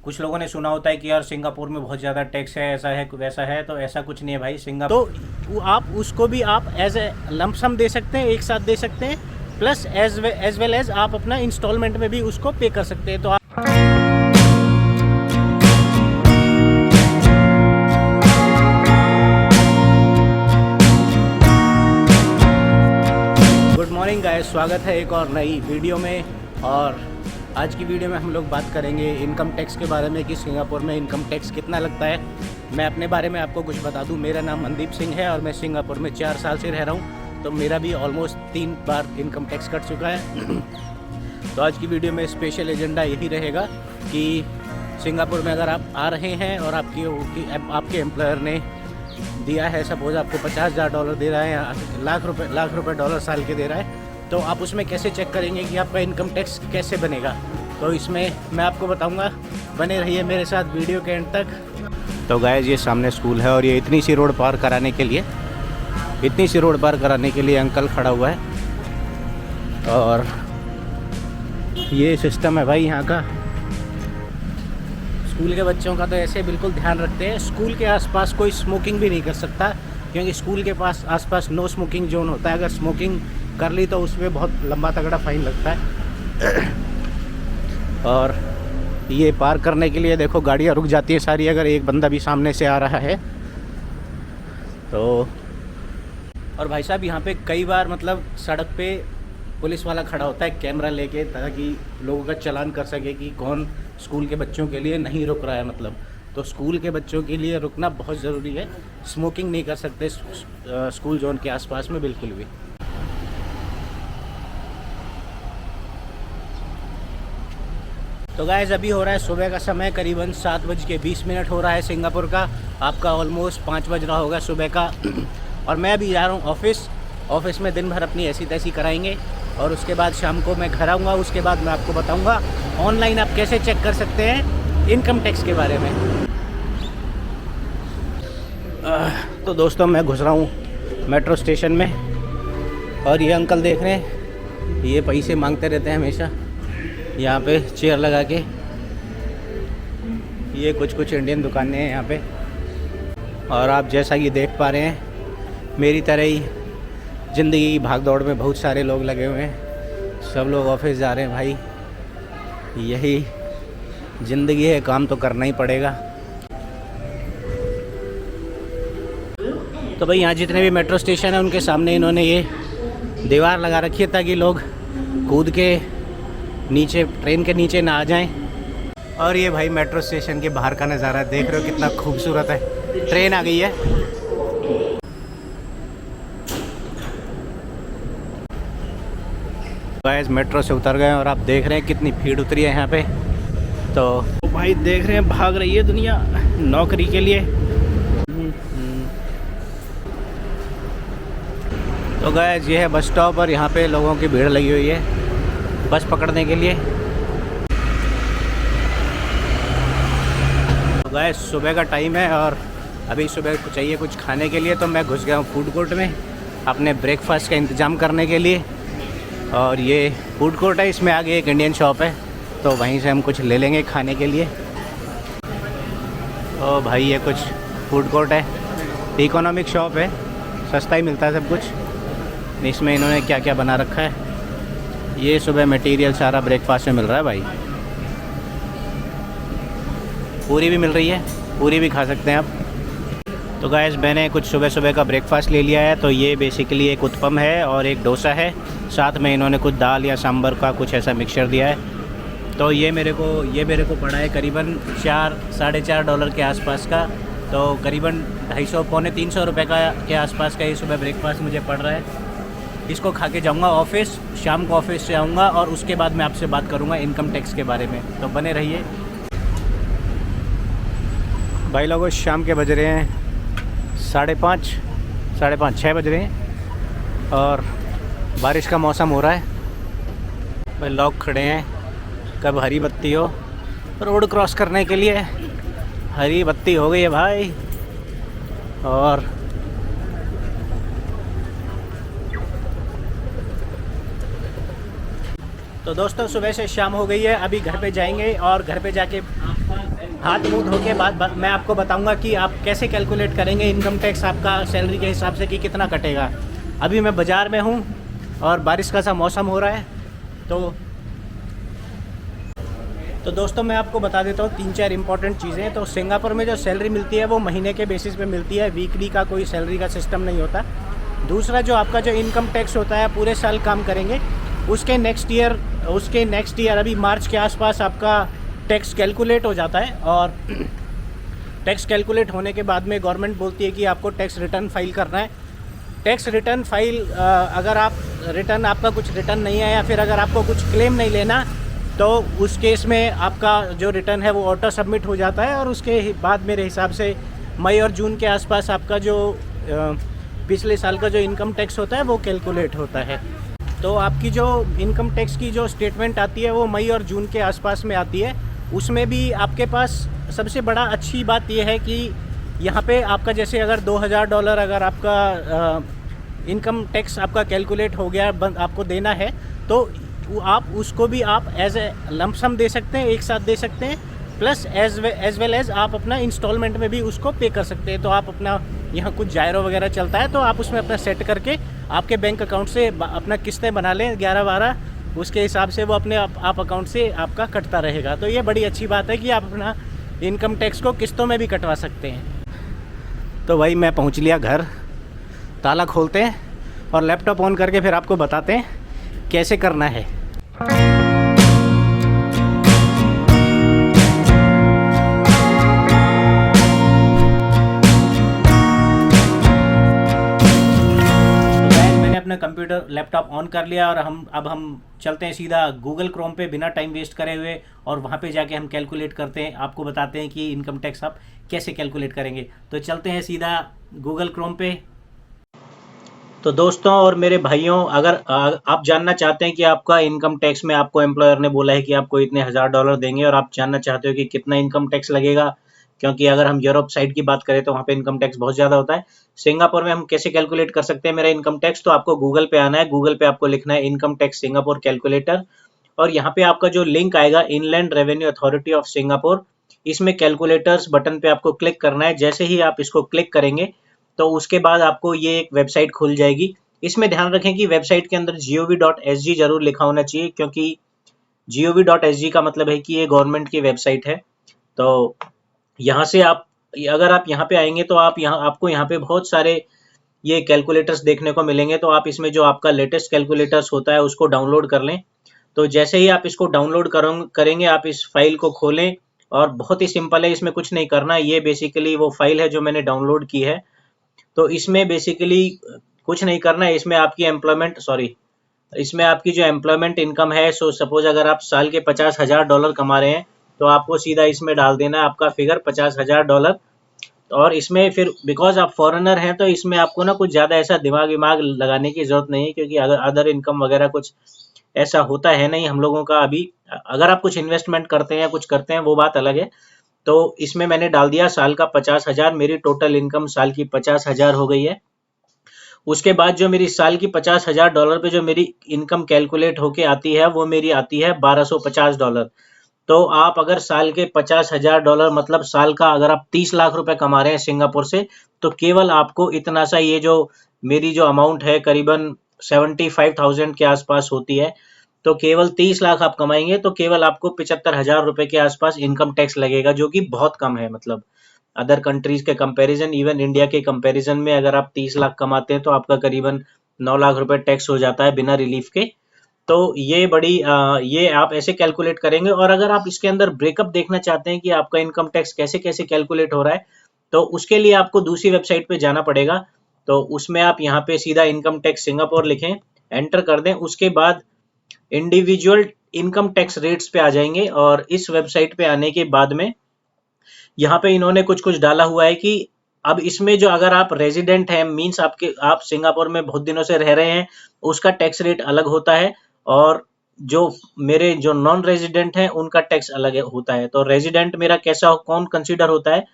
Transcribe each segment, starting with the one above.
कुछ लोगों ने सुना होता है कि यार सिंगापुर में बहुत ज़्यादा टैक्स है, ऐसा है वैसा है, तो ऐसा कुछ नहीं है भाई। सिंगापुर तो आप उसको भी आप एज ए लंप सम दे सकते हैं, एक साथ दे सकते हैं, प्लस एज वेल एज आप अपना इंस्टॉलमेंट में भी उसको पे कर सकते हैं। तो आप गुड मॉर्निंग गाइस, स्वागत है एक और नई वीडियो में। और आज की वीडियो में हम लोग बात करेंगे इनकम टैक्स के बारे में कि सिंगापुर में इनकम टैक्स कितना लगता है। मैं अपने बारे में आपको कुछ बता दूं। मेरा नाम मनदीप सिंह है और मैं सिंगापुर में 4 साल से रह रहा हूं, तो मेरा भी ऑलमोस्ट 3 बार इनकम टैक्स कट चुका है। तो आज की वीडियो में स्पेशल एजेंडा यही रहेगा कि सिंगापुर में अगर आप आ रहे हैं और आपके एम्प्लॉयर ने दिया है, सपोज आपको $50,000 दे रहा है या लाख रुपए डॉलर साल के दे रहा है, तो आप उसमें कैसे चेक करेंगे कि आपका इनकम टैक्स कैसे बनेगा। तो इसमें मैं आपको बताऊंगा, बने रहिए मेरे साथ वीडियो के एंड तक। तो गाइस, ये सामने स्कूल है और ये इतनी सी रोड पार कराने के लिए अंकल खड़ा हुआ है। और ये सिस्टम है भाई यहाँ का। स्कूल के बच्चों का तो ऐसे बिल्कुल ध्यान रखते हैं। स्कूल के आसपास कोई स्मोकिंग भी नहीं कर सकता, क्योंकि स्कूल के आसपास नो स्मोकिंग जोन होता है। अगर स्मोकिंग कर ली तो उसमें बहुत लंबा तगड़ा फाइन लगता है। और ये पार करने के लिए देखो गाड़ियाँ रुक जाती हैं सारी, अगर एक बंदा भी सामने से आ रहा है तो। और भाई साहब, यहाँ पे कई बार मतलब सड़क पे पुलिस वाला खड़ा होता है कैमरा लेके, ताकि लोगों का चालान कर सके कि कौन स्कूल के बच्चों के लिए नहीं रुक रहा है। मतलब तो स्कूल के बच्चों के लिए रुकना बहुत ज़रूरी है। स्मोकिंग नहीं कर सकते स्कूल जोन के आसपास में बिल्कुल भी। तो गाइस, अभी हो रहा है सुबह का समय, करीबन 7:20 हो रहा है सिंगापुर का। आपका ऑलमोस्ट 5 बज रहा होगा सुबह का। और मैं अभी जा रहा हूँ ऑफिस में दिन भर अपनी ऐसी तैसी कराएंगे और उसके बाद शाम को मैं घर आऊँगा। उसके बाद मैं आपको बताऊँगा ऑनलाइन आप कैसे चेक कर सकते हैं इनकम टैक्स के बारे में। तो दोस्तों, मैं घुस रहा हूँ मेट्रो स्टेशन में और ये अंकल देख रहे हैं, ये पैसे मांगते रहते हैं हमेशा यहाँ पे चेयर लगा के। ये कुछ इंडियन दुकानें हैं यहाँ पे। और आप जैसा कि देख पा रहे हैं, मेरी तरह ही ज़िंदगी की भागदौड़ में बहुत सारे लोग लगे हुए हैं। सब लोग ऑफिस जा रहे हैं भाई, यही ज़िंदगी है, काम तो करना ही पड़ेगा। तो भाई, यहाँ जितने भी मेट्रो स्टेशन हैं उनके सामने इन्होंने ये दीवार लगा रखी है ताकि लोग कूद के नीचे, ट्रेन के नीचे ना आ जाएं। और ये भाई मेट्रो स्टेशन के बाहर का नज़ारा देख रहे हो, कितना खूबसूरत है। ट्रेन आ गई है। गाइस, मेट्रो से उतर गए और आप देख रहे हैं कितनी भीड़ उतरी है यहाँ पे। तो भाई देख रहे हैं, भाग रही है दुनिया नौकरी के लिए। तो गाइस, ये है बस स्टॉप और यहाँ पे लोगों की भीड़ लगी हुई है बस पकड़ने के लिए। तो गाइस, सुबह का टाइम है और अभी सुबह चाहिए कुछ खाने के लिए, तो मैं घुस गया हूँ फूड कोर्ट में अपने ब्रेकफास्ट का इंतज़ाम करने के लिए। और ये फूड कोर्ट है, इसमें आगे एक इंडियन शॉप है, तो वहीं से हम कुछ ले लेंगे खाने के लिए। तो भाई, ये कुछ फूड कोर्ट है, इकोनॉमिक शॉप है, सस्ता ही मिलता है सब कुछ। इसमें इन्होंने क्या क्या बना रखा है, ये सुबह मटेरियल सारा ब्रेकफास्ट में मिल रहा है भाई। पूरी भी मिल रही है, पूरी भी खा सकते हैं आप। तो गाइस, मैंने कुछ सुबह का ब्रेकफास्ट ले लिया है। तो ये बेसिकली एक उत्पम है और एक डोसा है, साथ में इन्होंने कुछ दाल या सांभर का कुछ ऐसा मिक्सचर दिया है। तो ये मेरे को पड़ा है करीबन $4-4.5 के आसपास का। तो करीबन 250-300 रुपये के आसपास का ये सुबह ब्रेकफास्ट मुझे पड़ रहा है। इसको खा के जाऊँगा ऑफिस, शाम को ऑफिस से आऊँगा और उसके बाद मैं आपसे बात करूँगा इनकम टैक्स के बारे में। तो बने रहिए भाई लोगों। शाम के बज रहे हैं 5:30, 6 बज रहे हैं और बारिश का मौसम हो रहा है भाई। लोग खड़े हैं, कब हरी बत्ती हो रोड क्रॉस करने के लिए। हरी बत्ती हो गई है भाई। और तो दोस्तों, सुबह से शाम हो गई है, अभी घर पे जाएंगे और घर पे जाके आपका हाथ मुंह धो के बाद मैं आपको बताऊंगा कि आप कैसे कैलकुलेट करेंगे इनकम टैक्स आपका सैलरी के हिसाब से कि कितना कटेगा। अभी मैं बाज़ार में हूँ और बारिश का सा मौसम हो रहा है। तो दोस्तों मैं आपको बता देता हूँ 3-4 इंपॉर्टेंट चीज़ें। तो सिंगापुर में जो सैलरी मिलती है वो महीने के बेसिस पे मिलती है, वीकली का कोई सैलरी का सिस्टम नहीं होता। दूसरा, जो आपका जो इनकम टैक्स होता है पूरे साल काम करेंगे, उसके नेक्स्ट ईयर अभी मार्च के आसपास आपका टैक्स कैलकुलेट हो जाता है। और टैक्स कैलकुलेट होने के बाद में गवर्नमेंट बोलती है कि आपको टैक्स रिटर्न फाइल करना है। टैक्स रिटर्न फाइल अगर आप आपका कुछ रिटर्न नहीं है या फिर अगर आपको कुछ क्लेम नहीं लेना, तो उस केस में आपका जो रिटर्न है वो ऑटो सबमिट हो जाता है। और उसके बाद मेरे हिसाब से मई और जून के आसपास आपका जो पिछले साल का जो इनकम टैक्स होता है वो कैलकुलेट होता है। तो आपकी जो इनकम टैक्स की जो स्टेटमेंट आती है वो मई और जून के आसपास में आती है। उसमें भी आपके पास सबसे बड़ा अच्छी बात यह है कि यहाँ पे आपका जैसे अगर $2000 अगर आपका इनकम टैक्स आपका कैलकुलेट हो गया, आपको देना है, तो आप उसको भी आप एज ए लंप सम दे सकते हैं, एक साथ दे सकते हैं, प्लस एज वेल एज आप अपना इंस्टॉलमेंट में भी उसको पे कर सकते हैं। तो आप अपना यहाँ कुछ जायरो वगैरह चलता है तो आप उसमें अपना सेट करके आपके बैंक अकाउंट से अपना किस्तें बना लें 11-12, उसके हिसाब से वो अपने आप अकाउंट से आपका कटता रहेगा। तो ये बड़ी अच्छी बात है कि आप अपना इनकम टैक्स को किस्तों में भी कटवा सकते हैं। तो वही मैं पहुँच लिया घर, ताला खोलते हैं और लैपटॉप ऑन करके फिर आपको बताते हैं कैसे करना है। अपना कंप्यूटर लैपटॉप ऑन कर लिया और अब हम चलते हैं सीधा गूगल क्रोम पे बिना टाइम वेस्ट करे हुए, और वहाँ पे जाके हम कैलकुलेट करते हैं, आपको बताते हैं कि इनकम टैक्स आप कैसे कैलकुलेट करेंगे। तो चलते हैं सीधा गूगल क्रोम पे। तो दोस्तों और मेरे भाइयों, अगर आप जानना चाहते हैं कि आपका इनकम टैक्स में आपको एम्प्लॉयर ने बोला है कि आपको इतने $1000 देंगे और आप जानना चाहते हो कि कितना इनकम टैक्स लगेगा, क्योंकि अगर हम यूरोप साइड की बात करें तो वहाँ पे इनकम टैक्स बहुत ज़्यादा होता है। सिंगापुर में हम कैसे कैलकुलेट कर सकते हैं मेरा इनकम टैक्स? तो आपको गूगल पे आना है, गूगल पे आपको लिखना है इनकम टैक्स सिंगापुर कैलकुलेटर, और यहाँ पे आपका जो लिंक आएगा inland revenue authority of Singapore, इसमें कैलकुलेटर्स बटन पे आपको क्लिक करना है। जैसे ही आप इसको क्लिक करेंगे तो उसके बाद आपको ये एक वेबसाइट खुल जाएगी। इसमें ध्यान रखें कि वेबसाइट के अंदर gov.sg जरूर लिखा होना चाहिए, क्योंकि gov.sg का मतलब है कि ये गवर्नमेंट की वेबसाइट है। तो यहाँ से अगर आप यहाँ पे आएंगे तो आपको यहाँ पे बहुत सारे ये कैलकुलेटर्स देखने को मिलेंगे। तो आप इसमें जो आपका लेटेस्ट कैलकुलेटर्स होता है उसको डाउनलोड कर लें। तो जैसे ही आप इसको डाउनलोड करेंगे, आप इस फाइल को खोलें, और बहुत ही सिंपल है, इसमें कुछ नहीं करना। ये बेसिकली वो फाइल है जो मैंने डाउनलोड की है। तो इसमें बेसिकली कुछ नहीं करना है। इसमें आपकी जो एम्प्लॉयमेंट इनकम है, सो सपोज अगर आप साल के $50,000 कमा रहे हैं तो आपको सीधा इसमें डाल देना है आपका फिगर $50,000। और इसमें फिर बिकॉज आप फॉरेनर हैं तो इसमें आपको ना कुछ ज़्यादा ऐसा दिमाग लगाने की ज़रूरत नहीं है, क्योंकि अगर अदर इनकम वगैरह कुछ ऐसा होता है नहीं हम लोगों का अभी। अगर आप कुछ इन्वेस्टमेंट करते हैं या कुछ करते हैं वो बात अलग है। तो इसमें मैंने डाल दिया साल का 50,000, मेरी टोटल इनकम साल की 50,000 हो गई है। उसके बाद जो मेरी साल की $50,000 पे जो मेरी इनकम कैलकुलेट होके आती है वो मेरी आती है $1250। तो आप अगर साल के $50,000 मतलब साल का अगर आप 30 लाख रुपए कमा रहे हैं सिंगापुर से, तो केवल आपको इतना सा, ये जो मेरी जो अमाउंट है करीबन 75,000 के आसपास होती है, तो केवल 30 लाख आप कमाएंगे तो केवल आपको 75,000 रुपए के आसपास इनकम टैक्स लगेगा, जो कि बहुत कम है। मतलब अदर कंट्रीज के कंपैरिजन, इवन इंडिया के कंपैरिजन में अगर आप 30 लाख कमाते हैं तो आपका करीबन 9 लाख रुपए टैक्स हो जाता है बिना रिलीफ के। तो ये आप ऐसे कैलकुलेट करेंगे। और अगर आप इसके अंदर ब्रेकअप देखना चाहते हैं कि आपका इनकम टैक्स कैसे कैसे कैलकुलेट हो रहा है, तो उसके लिए आपको दूसरी वेबसाइट पे जाना पड़ेगा। तो उसमें आप यहाँ पे सीधा इनकम टैक्स सिंगापुर लिखें, एंटर कर दें, उसके बाद इंडिविजुअल इनकम टैक्स रेट्स पे आ जाएंगे। और इस वेबसाइट पे आने के बाद में यहाँ पे इन्होंने कुछ कुछ डाला हुआ है कि अब इसमें जो अगर आप रेजिडेंट हैं, मीन्स आप सिंगापुर में बहुत दिनों से रह रहे हैं, उसका टैक्स रेट अलग होता है, और जो नॉन रेजिडेंट हैं उनका टैक्स अलग होता है। तो रेजिडेंट मेरा कौन कंसीडर होता है?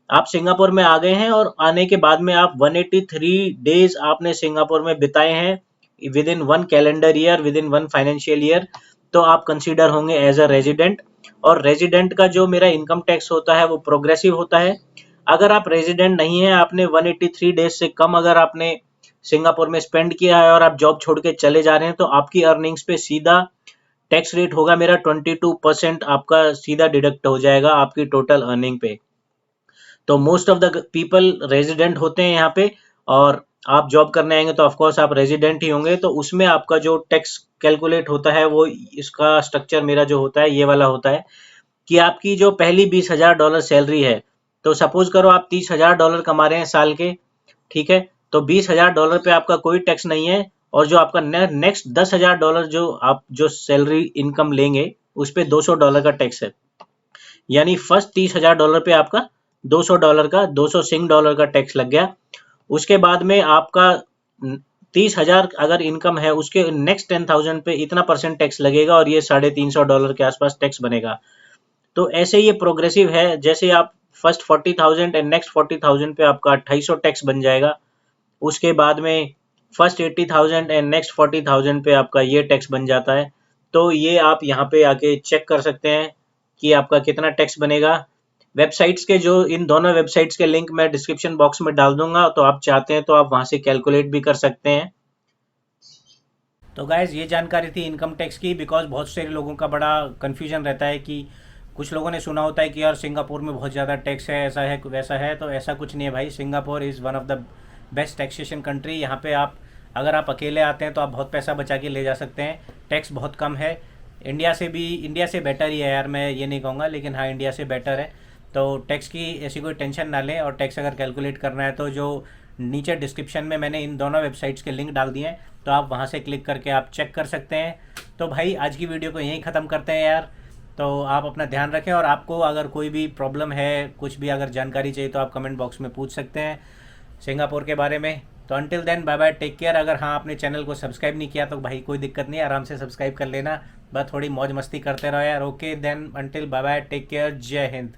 आप सिंगापुर में आ गए हैं और आने के बाद में आप 183 डेज आपने सिंगापुर में बिताए हैं with in 1 calendar year, with in 1 financial year, तो आप कंसीडर होंगे एज अ रेजिडेंट। और रेजिडेंट का जो मेरा इनकम टैक्स होता है वो प्रोग्रेसिव होता है। अगर आप रेजिडेंट नहीं है, आपने 183 डेज से कम अगर आपने सिंगापुर में स्पेंड किया है और आप जॉब छोड़ के चले जा रहे हैं, तो आपकी अर्निंग्स पे सीधा टैक्स रेट होगा मेरा 22%, आपका सीधा डिडक्ट हो जाएगा आपकी टोटल अर्निंग पे। तो most of the people resident होते हैं यहाँ पे, और आप जॉब करने आएंगे तो ऑफकोर्स आप रेजिडेंट ही होंगे, तो उसमें आपका जो टैक्स कैलकुलेट होता है वो इसका स्ट्रक्चर मेरा जो होता है ये वाला होता है कि आपकी जो पहली $20,000 सैलरी है, तो सपोज करो आप $30,000 कमा रहे हैं साल के, ठीक है, तो $20,000 पे आपका कोई टैक्स नहीं है, और जो आपका नेक्स्ट $10,000 जो आप जो सैलरी इनकम लेंगे उस पे $200 का टैक्स है। यानी फर्स्ट $30,000 पे आपका $200 का $200 का टैक्स लग गया। उसके बाद में आपका 30,000 अगर इनकम है, उसके नेक्स्ट 10,000 पे इतना परसेंट टैक्स लगेगा, और ये $350 के आसपास टैक्स बनेगा। तो ऐसे ये प्रोग्रेसिव है, जैसे आप फर्स्ट 40,000 एंड नेक्स्ट 40,000 पे आपका 250 टैक्स बन जाएगा। उसके बाद में फर्स्ट 80,000 एंड नेक्स्ट 40,000 पे आपका ये टैक्स बन जाता है। तो ये आप यहाँ पे आके चेक कर सकते हैं कि आपका कितना टैक्स बनेगा। वेबसाइट्स के जो इन दोनों वेबसाइट्स के लिंक मैं डिस्क्रिप्शन बॉक्स में डाल दूंगा, तो आप चाहते हैं तो आप वहां से कैलकुलेट भी कर सकते हैं। तो गाइज ये जानकारी थी इनकम टैक्स की, बिकॉज बहुत से लोगों का बड़ा कन्फ्यूजन रहता है कि कुछ लोगों ने सुना होता है कि यार सिंगापुर में बहुत ज़्यादा टैक्स है, ऐसा है वैसा है। तो ऐसा कुछ नहीं है भाई, Singapore is one of the best taxation country. यहाँ पे आप अगर आप अकेले आते हैं तो आप बहुत पैसा बचा के ले जा सकते हैं, टैक्स बहुत कम है। इंडिया से बेटर ही है यार, मैं ये नहीं कहूँगा, लेकिन हाँ इंडिया से बेटर है। तो टैक्स की ऐसी कोई टेंशन ना लें, और टैक्स अगर कैलकुलेट करना है तो जो नीचे डिस्क्रिप्शन में मैंने इन दोनों वेबसाइट्स के लिंक डाल दिए हैं, तो आप वहाँ से क्लिक करके आप चेक कर सकते हैं। तो भाई आज की वीडियो को यहीं ख़त्म करते हैं यार। तो आप अपना ध्यान रखें, और आपको अगर कोई भी प्रॉब्लम है, कुछ भी अगर जानकारी चाहिए, तो आप कमेंट बॉक्स में पूछ सकते हैं सिंगापुर के बारे में। तो until then bye bye, take care. अगर हाँ आपने चैनल को सब्सक्राइब नहीं किया तो भाई कोई दिक्कत नहीं, आराम से सब्सक्राइब कर लेना, बस थोड़ी मौज मस्ती करते रहो यार। Okay then, until bye bye, take care, जय हिंद।